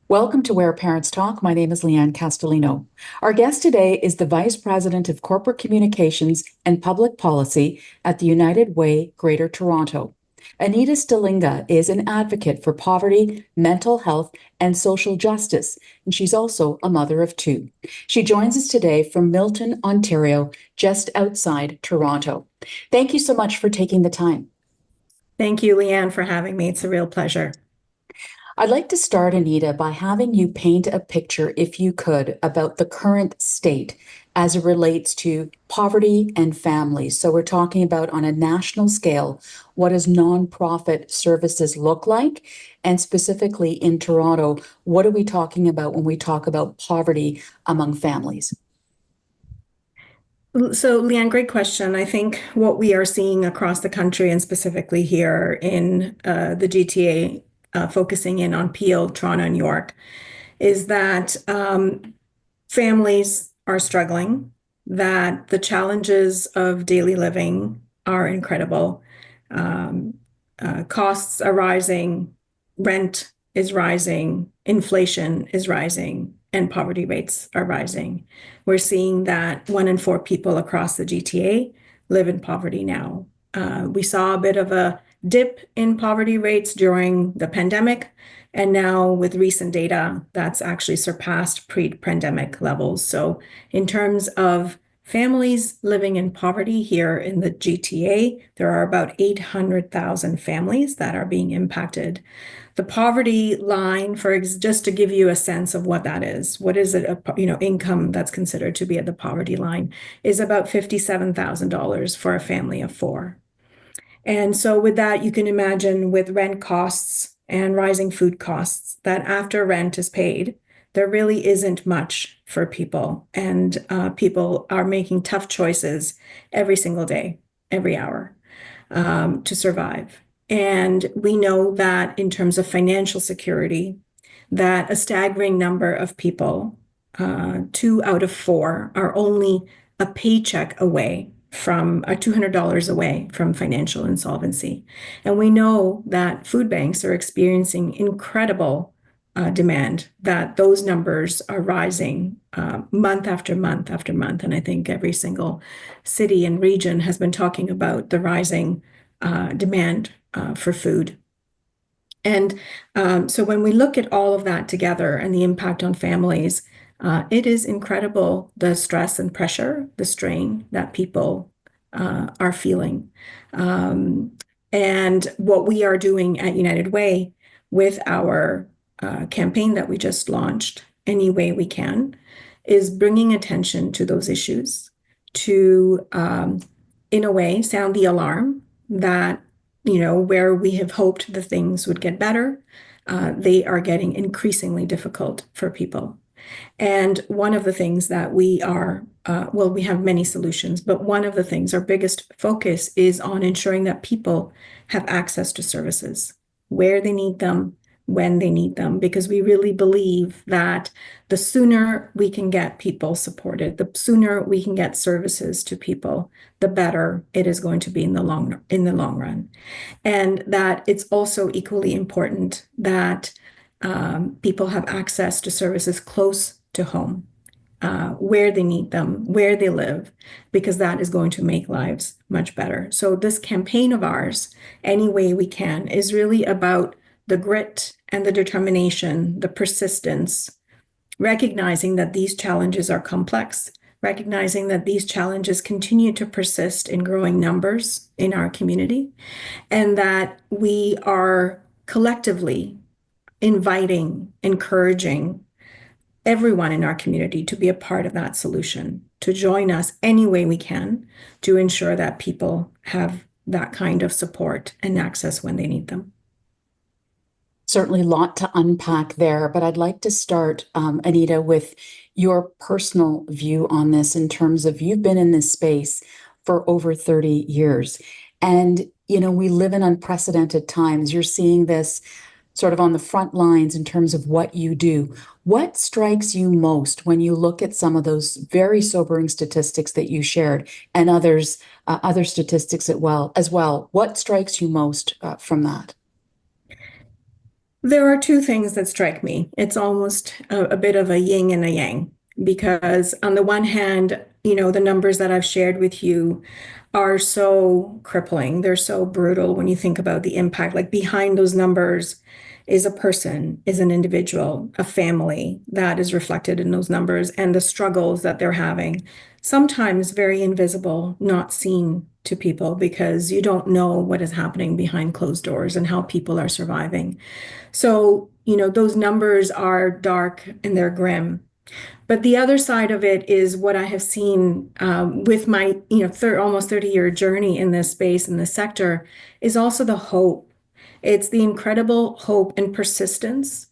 Welcome to Where Parents Talk. My name is Lianne Castelino. Our guest today is the Vice President of Corporate Communications and Public Policy at the United Way, Greater Toronto. Anita Stellinga is an advocate for poverty, mental health, and social justice, and she's also a mother of two. She joins us today from Milton, Ontario, just outside Toronto. Thank you so much for taking the time. Thank you, Lianne, for having me. It's a real pleasure. I'd like to start, Anita, by having you paint a picture, if you could, about the current state as it relates to poverty and families. So we're talking about on a national scale, what does nonprofit services look like? And specifically in Toronto, what are we talking about when we talk about poverty among families? So, Leanne, great question. I think what we are seeing across the country and specifically here in the GTA, focusing in on Peel, Toronto, and York, is that families are struggling, that the challenges of daily living are incredible. Costs are rising, rent is rising, inflation is rising, and poverty rates are rising. We're seeing that 1 in 4 people across the GTA live in poverty now. We saw a bit of a dip in poverty rates during the pandemic, and now with recent data, that's actually surpassed pre-pandemic levels. So in terms of families living in poverty here in the GTA, there are about 800,000 families that are being impacted. The poverty line, just to give you a sense of what that is, what is it, income that's considered to be at the poverty line, is about $57,000 for a family of four. And so with that, you can imagine with rent costs and rising food costs, that after rent is paid, there really isn't much for people. And people are making tough choices every single day, every hour, to survive. And we know that in terms of financial security, that a staggering number of people, 2 out of 4, are only a paycheck away from $200 away from financial insolvency. And we know that food banks are experiencing incredible demand, that those numbers are rising month after month after month. And I think every single city and region has been talking about the rising demand for food. And so when we look at all of that together and the impact on families, it is incredible, the stress and pressure, the strain that people are feeling. And what we are doing at United Way with our campaign that we just launched, Any Way We Can, is bringing attention to those issues to, in a way, sound the alarm that, where we have hoped the things would get better, they are getting increasingly difficult for people. And one of the things that we are, we have many solutions, but one of the things, our biggest focus is on ensuring that people have access to services where they need them, when they need them, because we really believe that the sooner we can get people supported, the sooner we can get services to people, the better it is going to be in the long run. And that it's also equally important that people have access to services close to home, where they need them, where they live, because that is going to make lives much better. So this campaign of ours, Any Way We Can, is really about the grit and the determination, the persistence, recognizing that these challenges are complex, recognizing that these challenges continue to persist in growing numbers in our community, and that we are collectively inviting, encouraging everyone in our community to be a part of that solution, to join us any way we can to ensure that people have that kind of support and access when they need them. Certainly a lot to unpack there, but I'd like to start, Anita, with your personal view on this in terms of you've been in this space for over 30 years. And, we live in unprecedented times. You're seeing this sort of on the front lines in terms of what you do. What strikes you most when you look at some of those very sobering statistics that you shared and other statistics as well? What strikes you most from that? There are two things that strike me. It's almost a bit of a yin and a yang, because on the one hand, the numbers that I've shared with you are so crippling. They're so brutal when you think about the impact. Like behind those numbers is a person, is an individual, a family that is reflected in those numbers and the struggles that they're having. Sometimes very invisible, not seen to people because you don't know what is happening behind closed doors and how people are surviving. So, those numbers are dark and they're grim. But the other side of it is what I have seen with my, almost 30-year journey in this space, in this sector, is also the hope. It's the incredible hope and persistence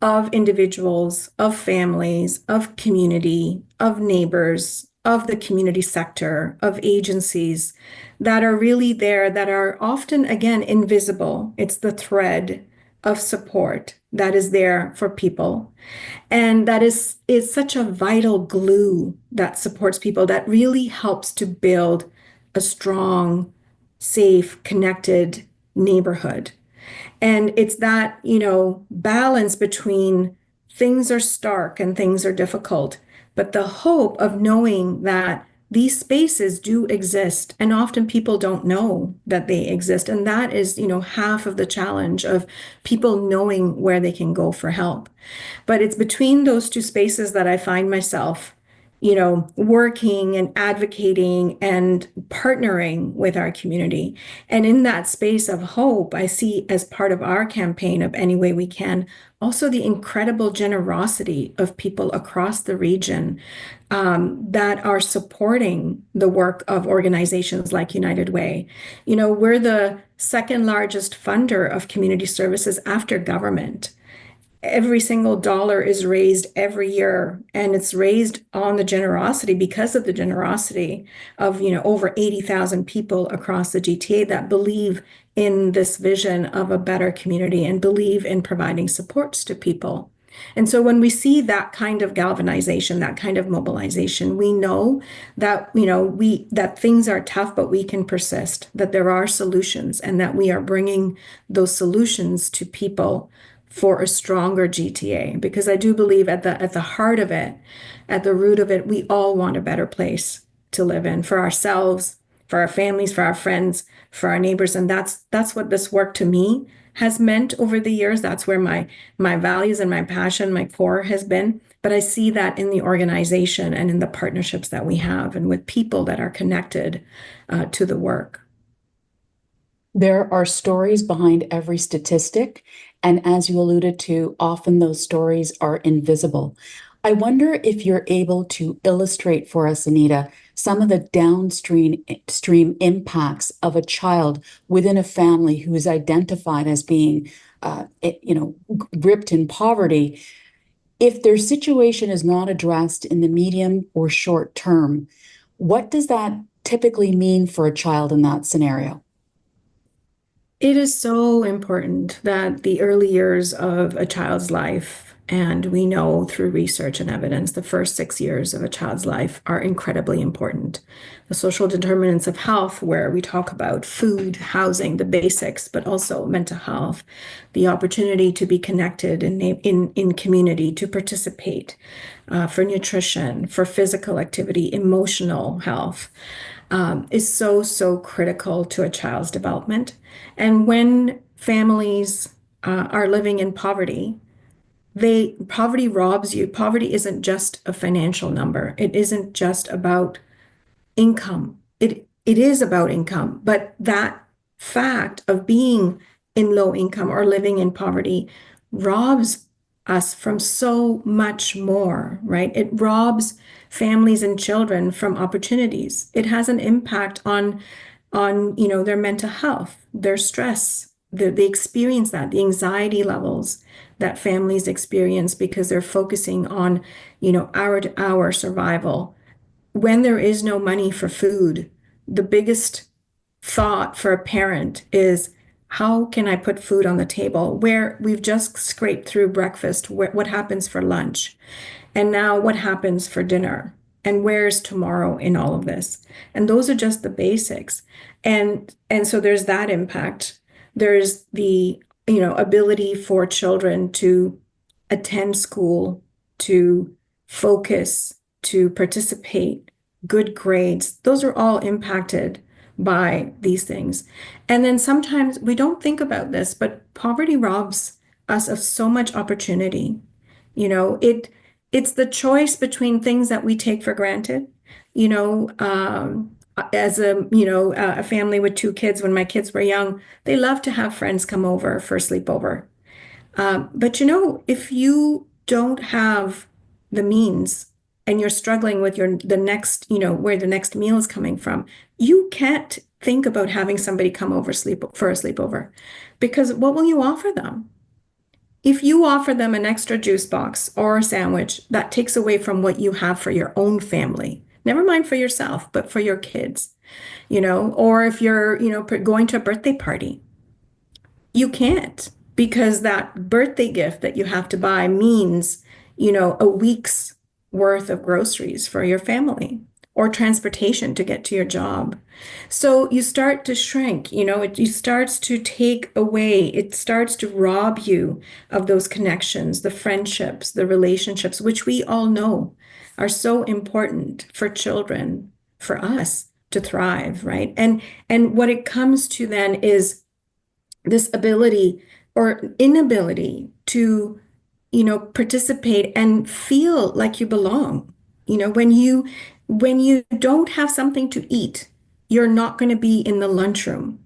of individuals, of families, of community, of neighbors, of the community sector, of agencies that are really there, that are often, again, invisible. It's the thread of support that is there for people. And that is such a vital glue that supports people, that really helps to build a strong, safe, connected neighborhood. And it's that, balance between things are stark and things are difficult, but the hope of knowing that these spaces do exist, and often people don't know that they exist. And that is, half of the challenge of people knowing where they can go for help. But it's between those two spaces that I find myself, working and advocating and partnering with our community. And in that space of hope, I see as part of our campaign of Any Way We Can, also the incredible generosity of people across the region that are supporting the work of organizations like United Way. We're the second largest funder of community services after government. Every single dollar is raised every year, and it's raised on the generosity, because of the generosity of over 80,000 people across the GTA that believe in this vision of a better community and believe in providing supports to people. And so when we see that kind of galvanization, that kind of mobilization, we know that that things are tough, but we can persist, that there are solutions, and that we are bringing those solutions to people for a stronger GTA. Because I do believe at the heart of it, at the root of it, we all want a better place to live in for ourselves, for our families, for our friends, for our neighbors. And that's what this work to me has meant over the years. That's where my values and my passion, my core has been. But I see that in the organization and in the partnerships that we have and with people that are connected to the work. There are stories behind every statistic, and as you alluded to, often those stories are invisible. I wonder if you're able to illustrate for us, Anita, some of the downstream impacts of a child within a family who is identified as being, gripped in poverty. If their situation is not addressed in the medium or short term, what does that typically mean for a child in that scenario? It is so important that the early years of a child's life, and we know through research and evidence, the first 6 years of a child's life are incredibly important. The social determinants of health, where we talk about food, housing, the basics, but also mental health, the opportunity to be connected in community, to participate, for nutrition, for physical activity, emotional health, is so, so critical to a child's development. And when families are living in poverty, poverty robs you. Poverty isn't just a financial number. It isn't just about income. It is about income, but that fact of being in low income or living in poverty robs us from so much more, right? It robs families and children from opportunities. It has an impact on their mental health, their stress. They experience that, the anxiety levels that families experience because they're focusing on, hour to hour survival. When there is no money for food, the biggest thought for a parent is, how can I put food on the table? Where we've just scraped through breakfast, what happens for lunch? And now what happens for dinner? And where's tomorrow in all of this? And those are just the basics. And so there's that impact. There's the ability for children to attend school, to focus, to participate, good grades, those are all impacted by these things. And then sometimes we don't think about this, but poverty robs us of so much opportunity. It's the choice between things that we take for granted. You know, as a family with two kids, when my kids were young, they loved to have friends come over for a sleepover. But if you don't have the means and you're struggling with the next, where the next meal is coming from, you can't think about having somebody come over sleep for a sleepover, because what will you offer them? If you offer them an extra juice box or a sandwich, that takes away from what you have for your own family. Never mind for yourself, but for your kids, or if you're, going to a birthday party, you can't, because that birthday gift that you have to buy means, a week's worth of groceries for your family or transportation to get to your job. So you start to shrink, it starts to take away, it starts to rob you of those connections, the friendships, the relationships, which we all know are so important for children, for us to thrive, right? And what it comes to then is this ability or inability to, participate and feel like you belong. When you don't have something to eat, you're not going to be in the lunchroom.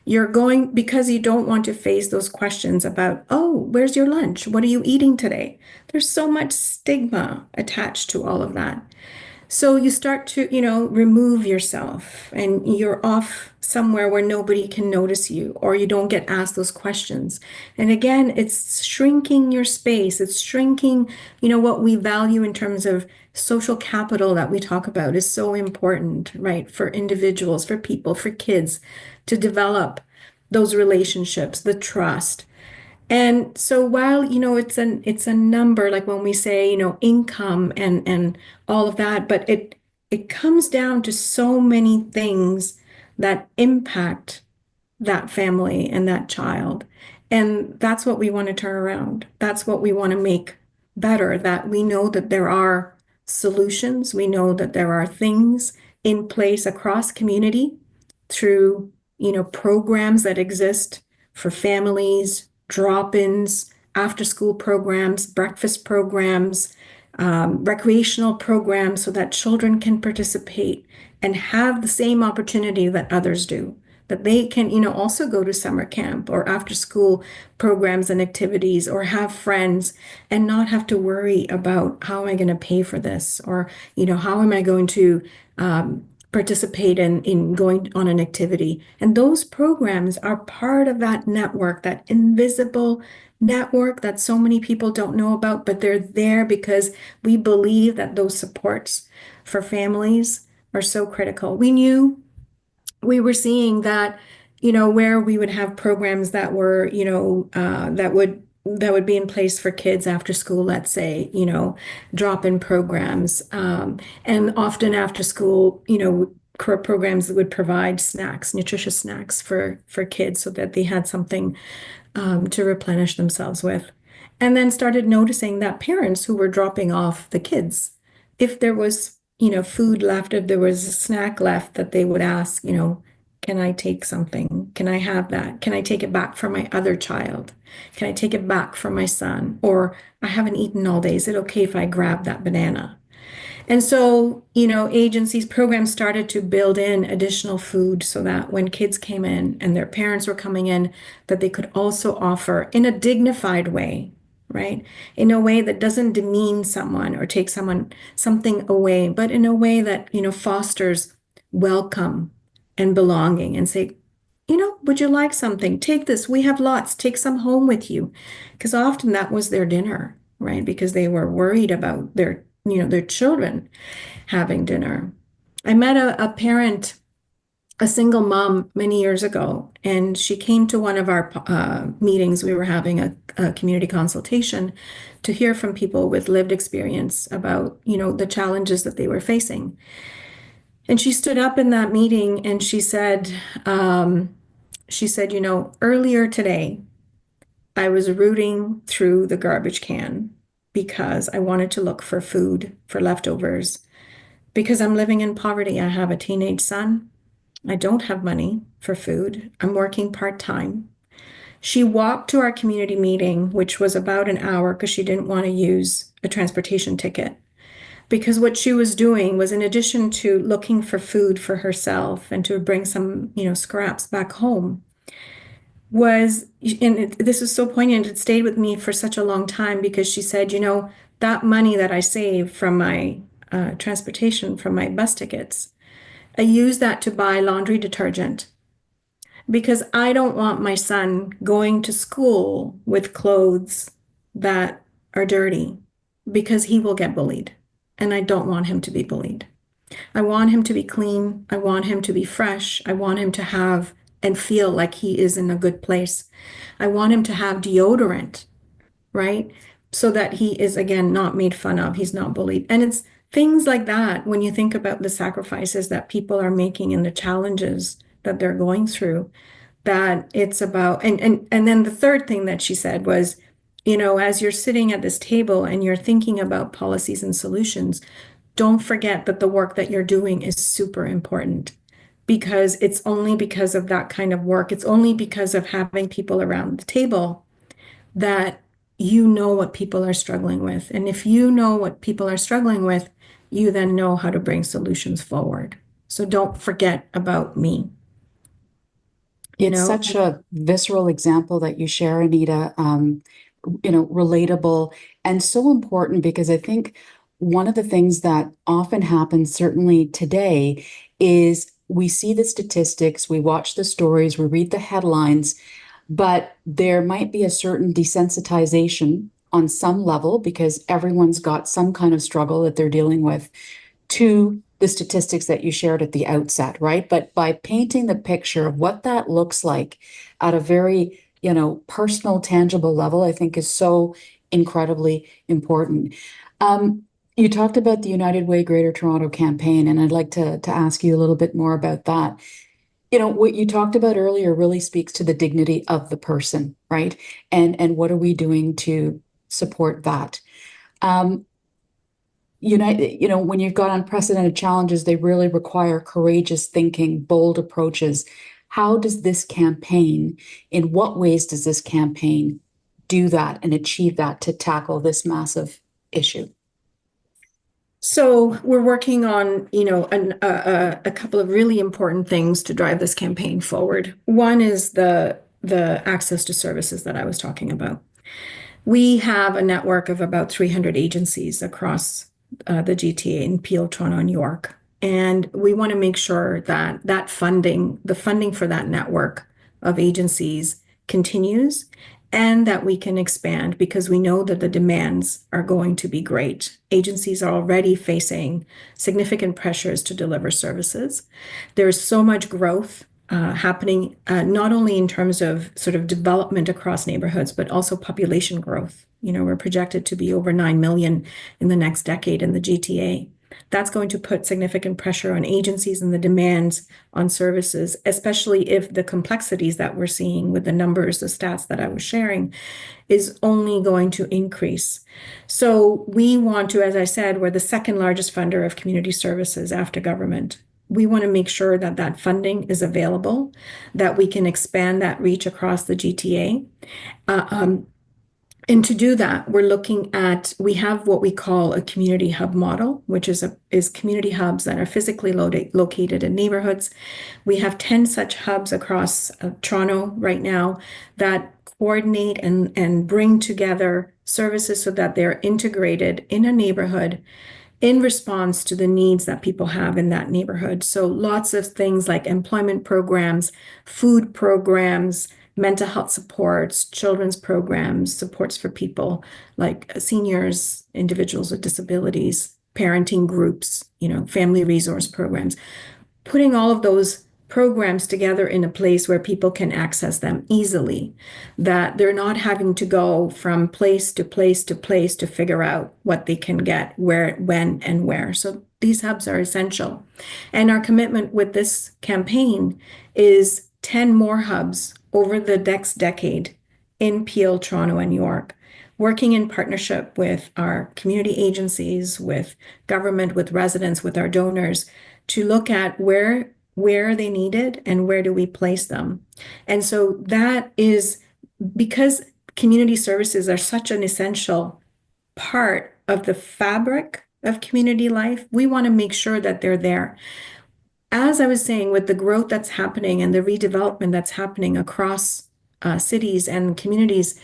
You're going because you don't want to face those questions about, oh, where's your lunch? What are you eating today? There's so much stigma attached to all of that. So you start to, remove yourself and you're off somewhere where nobody can notice you, or you don't get asked those questions. And again, it's shrinking your space. It's shrinking, what we value in terms of social capital that we talk about is so important, right? For individuals, for people, for kids to develop those relationships, the trust. And so while, it's a number, like when we say, income and all of that, but it comes down to so many things that impact that family and that child. And that's what we want to turn around. That's what we want to make better, that we know that there are solutions. We know that there are things in place across community through, programs that exist for families, drop-ins, after-school programs, breakfast programs, recreational programs so that children can participate and have the same opportunity that others do, that they can, also go to summer camp or after school programs and activities or have friends and not have to worry about how am I going to pay for this, or, how am I going to participate in going on an activity. And those programs are part of that network, that invisible network that so many people don't know about, but they're there because we believe that those supports for families are so critical. We were seeing that, where we would have programs that were, that would be in place for kids after school, let's say, drop-in programs, and often after school, programs that would provide snacks, nutritious snacks for kids so that they had something to replenish themselves with. And then started noticing that parents who were dropping off the kids, if there was, food left, if there was a snack left, that they would ask, can I take something? Can I have that? Can I take it back for my other child? Can I take it back for my son? Or I haven't eaten all day. Is it okay if I grab that banana? And so, agencies, programs started to build in additional food so that when kids came in and their parents were coming in, that they could also offer in a dignified way, right? In a way that doesn't demean someone or take something away, but in a way that, fosters welcome and belonging, and say, would you like something? Take this. We have lots. Take some home with you. Because often that was their dinner, right? Because they were worried about their children having dinner. I met a parent, a single mom many years ago, and she came to one of our meetings. We were having a community consultation to hear from people with lived experience about, the challenges that they were facing. And she stood up in that meeting and she said, earlier today, I was rooting through the garbage can because I wanted to look for food, for leftovers, because I'm living in poverty. I have a teenage son. I don't have money for food. I'm working part-time. She walked to our community meeting, which was about an hour because she didn't want to use a transportation ticket. Because what she was doing was, in addition to looking for food for herself and to bring some, scraps back home, this is so poignant. It stayed with me for such a long time because she said, that money that I saved from my transportation, from my bus tickets, I use that to buy laundry detergent because I don't want my son going to school with clothes that are dirty because he will get bullied. And I don't want him to be bullied. I want him to be clean. I want him to be fresh. I want him to have and feel like he is in a good place. I want him to have deodorant, right? So that he is, again, not made fun of. He's not bullied. And it's things like that when you think about the sacrifices that people are making and the challenges that they're going through, that it's about. And then the third thing that she said was, as you're sitting at this table and you're thinking about policies and solutions, don't forget that the work that you're doing is super important because it's only because of that kind of work, it's only because of having people around the table that you know what people are struggling with. And if you know what people are struggling with, you then know how to bring solutions forward. So don't forget about me. You It's know, such a visceral example that you share, Anita, relatable and so important because I think one of the things that often happens, certainly today, is we see the statistics, we watch the stories, we read the headlines, but there might be a certain desensitization on some level because everyone's got some kind of struggle that they're dealing with to the statistics that you shared at the outset, right? But by painting the picture of what that looks like at a very, personal, tangible level, I think is so incredibly important. You talked about the United Way Greater Toronto campaign, and I'd like to ask you a little bit more about that. What you talked about earlier really speaks to the dignity of the person, right? And what are we doing to support that? Um, when you've got unprecedented challenges, they really require courageous thinking, bold approaches. How does this campaign, in what ways does this campaign do that and achieve that to tackle this massive issue? so we're working on, a couple of really important things to drive this campaign forward. One is the access to services that I was talking about. We have a network of about 300 agencies across the GTA in Peel, Toronto, and York. And we want to make sure that the funding for that network of agencies continues and that we can expand because we know that the demands are going to be great. Agencies are already facing significant pressures to deliver services. There's so much growth happening, not only in terms of sort of development across neighborhoods, but also population growth. We're projected to be over 9 million in the next decade in the GTA. That's going to put significant pressure on agencies and the demands on services, especially if the complexities that we're seeing with the numbers, the stats that I was sharing, is only going to increase. So we want to, as I said, we're the second largest funder of community services after government. We want to make sure that that funding is available, that we can expand that reach across the GTA. And to do that, we have what we call a community hub model, which is community hubs that are physically located in neighborhoods. We have 10 such hubs across Toronto right now that coordinate and bring together services so that they're integrated in a neighborhood in response to the needs that people have in that neighborhood. So lots of things like employment programs, food programs, mental health supports, children's programs, supports for people like seniors, individuals with disabilities, parenting groups, family resource programs, putting all of those programs together in a place where people can access them easily, that they're not having to go from place to place to place to figure out what they can get, where, when, and where. So these hubs are essential. And our commitment with this campaign is 10 more hubs over the next decade in Peel, Toronto, and York, working in partnership with our community agencies, with government, with residents, with our donors, to look at where are they needed and where do we place them. And so that is because community services are such an essential part of the fabric of community life, we want to make sure that they're there. As I was saying, with the growth that's happening and the redevelopment that's happening across cities and communities,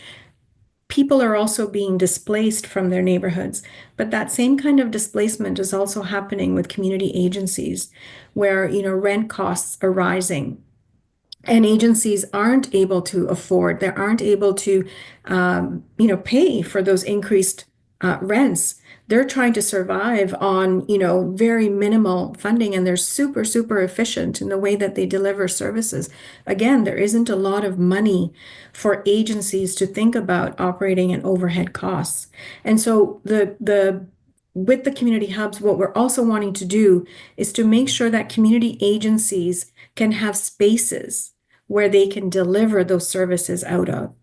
people are also being displaced from their neighborhoods. But that same kind of displacement is also happening with community agencies where, rent costs are rising and agencies aren't able to afford, they aren't able to, pay for those increased rents. They're trying to survive on, very minimal funding, and they're super, super efficient in the way that they deliver services. Again, there isn't a lot of money for agencies to think about operating and overhead costs. And so with the community hubs, what we're also wanting to do is to make sure that community agencies can have spaces where they can deliver those services out of.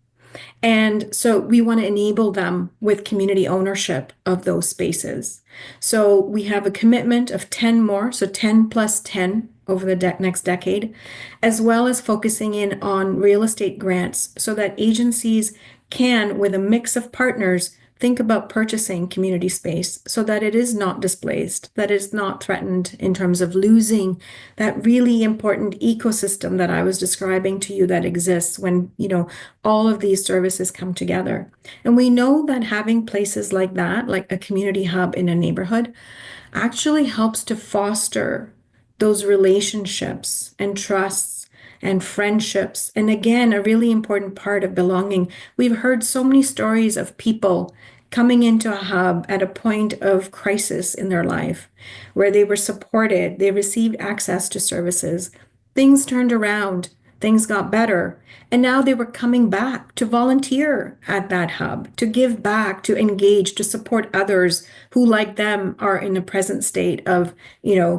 And so we want to enable them with community ownership of those spaces. So we have a commitment of 10 more, so 10 plus 10 over the next decade, as well as focusing in on real estate grants so that agencies can, with a mix of partners, think about purchasing community space so that it is not displaced, that is not threatened in terms of losing that really important ecosystem that I was describing to you that exists when, all of these services come together. And we know that having places like that, like a community hub in a neighborhood, actually helps to foster those relationships and trusts and friendships. And again, a really important part of belonging. We've heard so many stories of people coming into a hub at a point of crisis in their life where they were supported, they received access to services, things turned around, things got better. And now they were coming back to volunteer at that hub, to give back, to engage, to support others who, like them, are in a present state of,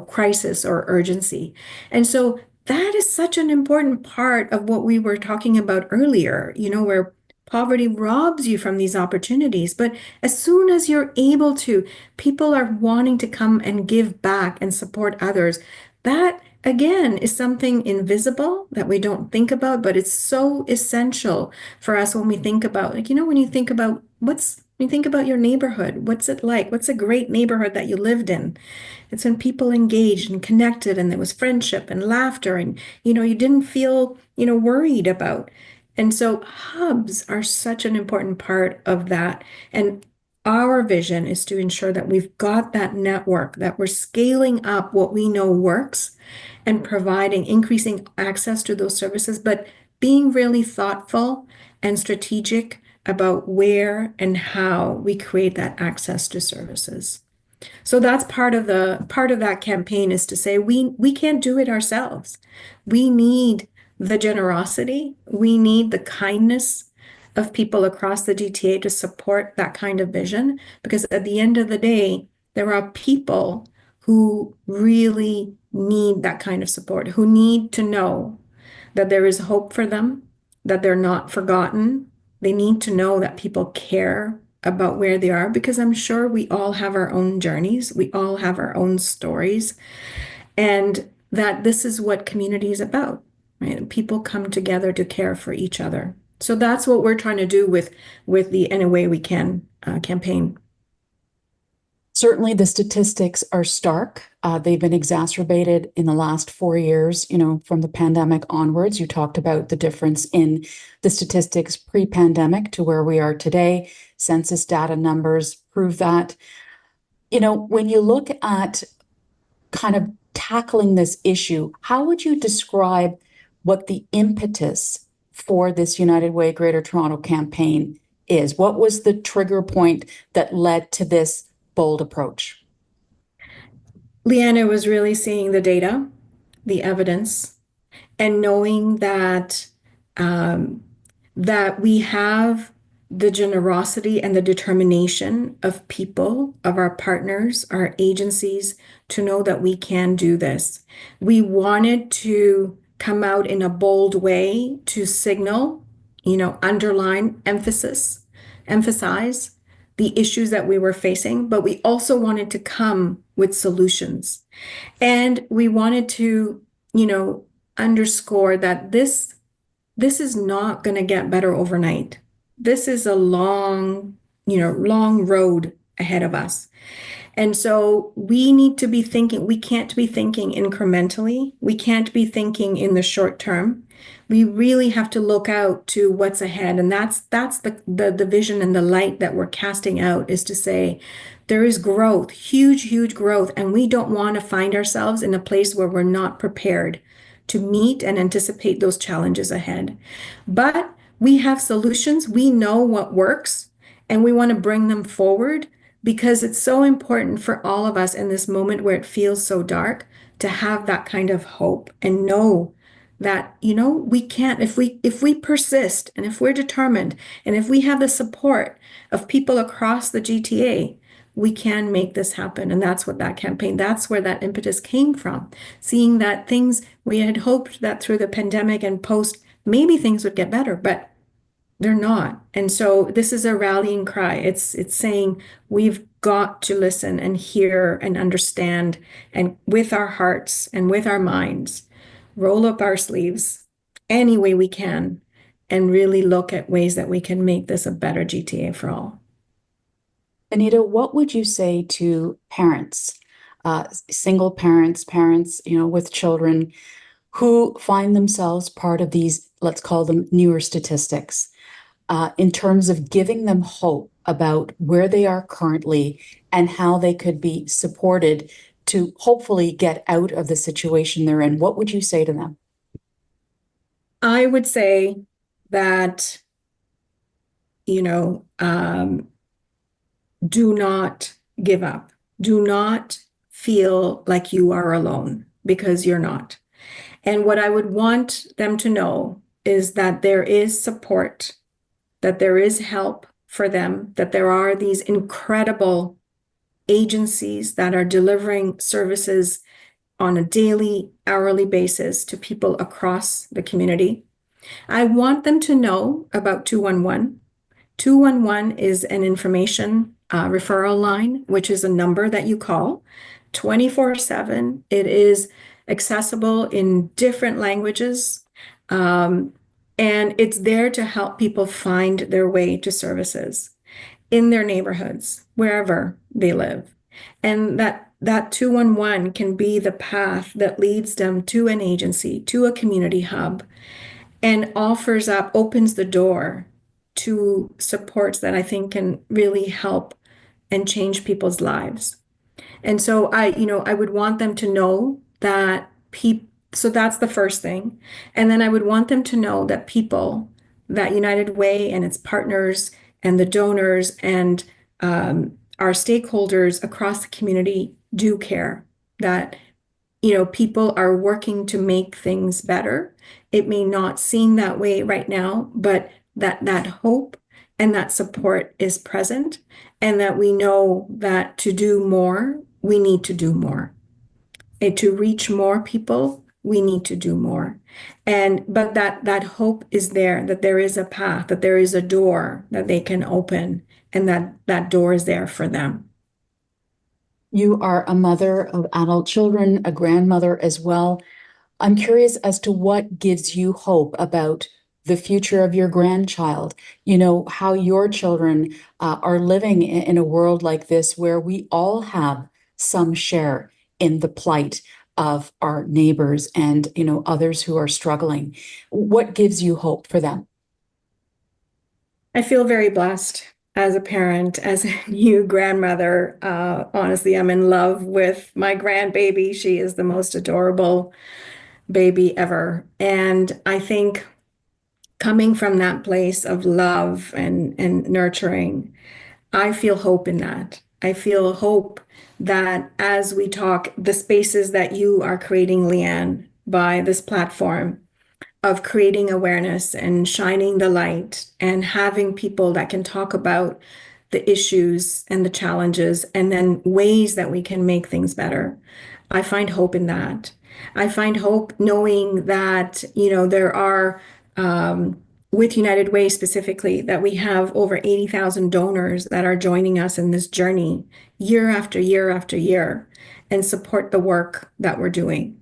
crisis or urgency. And so that is such an important part of what we were talking about earlier, where poverty robs you from these opportunities. But as soon as you're able to, people are wanting to come and give back and support others. That again is something invisible that we don't think about, but it's so essential for us when we think about, when you think about when you think about your neighborhood, what's it like? What's a great neighborhood that you lived in? It's when people engaged and connected and there was friendship and laughter and, you didn't feel, worried about. And so hubs are such an important part of that. And our vision is to ensure that we've got that network, that we're scaling up what we know works and providing increasing access to those services, but being really thoughtful and strategic about where and how we create that access to services. So that's part of that campaign is to say we can't do it ourselves. We need the generosity, we need the kindness of people across the GTA to support that kind of vision, because at the end of the day, there are people who really need that kind of support, who need to know that there is hope for them, that they're not forgotten. They need to know that people care about where they are, because I'm sure we all have our own journeys, we all have our own stories, and that this is what community is about, right? People come together to care for each other. So that's what we're trying to do with the Any Way We Can campaign. Certainly, the statistics are stark. They've been exacerbated in the last 4 years, from the pandemic onwards. You talked about the difference in the statistics pre-pandemic to where we are today. Census data numbers prove that. When you look at kind of tackling this issue, how would you describe what the impetus for this United Way Greater Toronto campaign is? What was the trigger point that led to this bold approach? Lianne was really seeing the data, the evidence, and knowing um, that we have the generosity and the determination of people, of our partners, our agencies, to know that we can do this. We wanted to come out in a bold way to signal underline, emphasize the issues that we were facing, but we also wanted to come with solutions. And we wanted to, you know, underscore that this is not going to get better overnight. This is a long road ahead of us. And so we need to be thinking, we can't be thinking incrementally. We can't be thinking in the short term. We really have to look out to what's ahead. And that's the vision and the light that we're casting out, is to say there is growth, huge growth. And we don't want to find ourselves in a place where we're not prepared to meet and anticipate those challenges ahead. But we have solutions. We know what works, and we want to bring them forward, because it's so important for all of us in this moment where it feels so dark to have that kind of hope and know that, we can't, if we persist, and if we're determined, and if we have the support of people across the GTA, we can make this happen. And that's what that campaign, that's where that impetus came from. Seeing that things, we had hoped that through the pandemic and post, maybe things would get better, but they're not. And so this is a rallying cry. It's saying we've got to listen and hear and understand, and with our hearts and with our minds, roll up our sleeves any way we can and really look at ways that we can make this a better GTA for all. Anita, what would you say to parents, single parents, parents, with children who find themselves part of these, let's call them newer statistics, in terms of giving them hope about where they are currently and how they could be supported to hopefully get out of the situation they're in? What would you say to them? I would say that, you know, do not give up. Do not feel like you are alone, because you're not. And what I would want them to know is that there is support, that there is help for them, that there are these incredible agencies that are delivering services on a daily, hourly basis to people across the community. I want them to know about 211. 211 is an information referral line, which is a number that you call 24/7. It is accessible in different languages, and it's there to help people find their way to services in their neighborhoods, wherever they live. And that 211 can be the path that leads them to an agency, to a community hub, and opens the door to supports that I think can really help and change people's lives. And so I would want them to know that so that's the first thing. And then I would want them to know that people, that United Way and its partners and the donors and our stakeholders across the community do care, that people are working to make things better. It may not seem that way right now, but that hope and that support is present, and that we know that to do more, we need to do more. And to reach more people, we need to do more. But that hope is there, that there is a path, that there is a door that they can open, and that door is there for them. You are a mother of adult children, a grandmother as well. I'm curious as to what gives you hope about the future of your grandchild, how your children are living in a world like this where we all have some share in the plight of our neighbors and, others who are struggling. What gives you hope for them? I feel very blessed as a parent, as a new grandmother. Honestly, I'm in love with my grandbaby. She is the most adorable baby ever. And I think coming from that place of love and nurturing, I feel hope in that. I feel hope that as we talk, the spaces that you are creating, Lianne, by this platform, of creating awareness and shining the light and having people that can talk about the issues and the challenges and then ways that we can make things better. I find hope in that. I find hope knowing that, there are with United Way specifically, that we have over 80,000 donors that are joining us in this journey year after year after year and support the work that we're doing.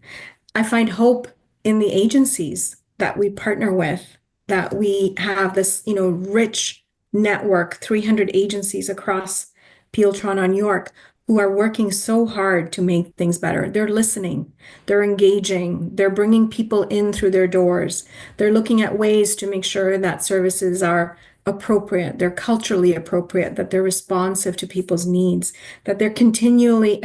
I find hope in the agencies that we partner with, that we have this, rich network, 300 agencies across Peel, Toronto, and York, who are working so hard to make things better. They're listening, they're engaging, they're bringing people in through their doors. They're looking at ways to make sure that services are appropriate, they're culturally appropriate, that they're responsive to people's needs, that they're continually,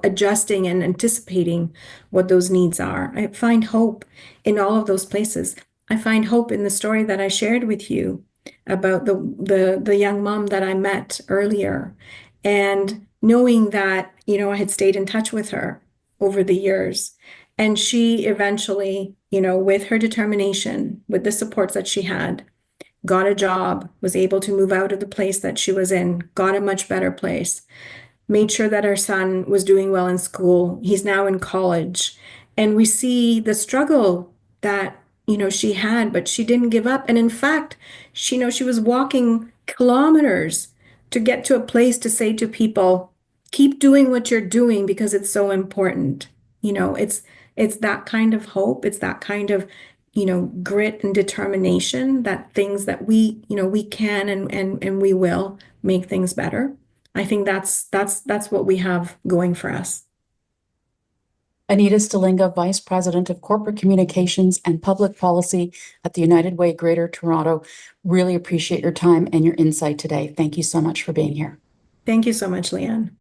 adjusting and anticipating what those needs are. I find hope in all of those places. I find hope in the story that I shared with you about the young mom that I met earlier, and knowing that, I had stayed in touch with her over the years. And she eventually, with her determination, with the supports that she had, got a job, was able to move out of the place that she was in, got a much better place, made sure that our son was doing well in school. He's now in college. And we see the struggle that, she had, but she didn't give up. And in fact, she was walking kilometers to get to a place to say to people, keep doing what you're doing because it's so important. It's that kind of hope. It's that kind of, grit and determination, that things that we can and we will make things better. I think that's what we have going for us. Anita Stellinga, Vice President of Corporate Communications and Public Policy at the United Way Greater Toronto. Really appreciate your time and your insight today. Thank you so much for being here. Thank you so much, Lianne.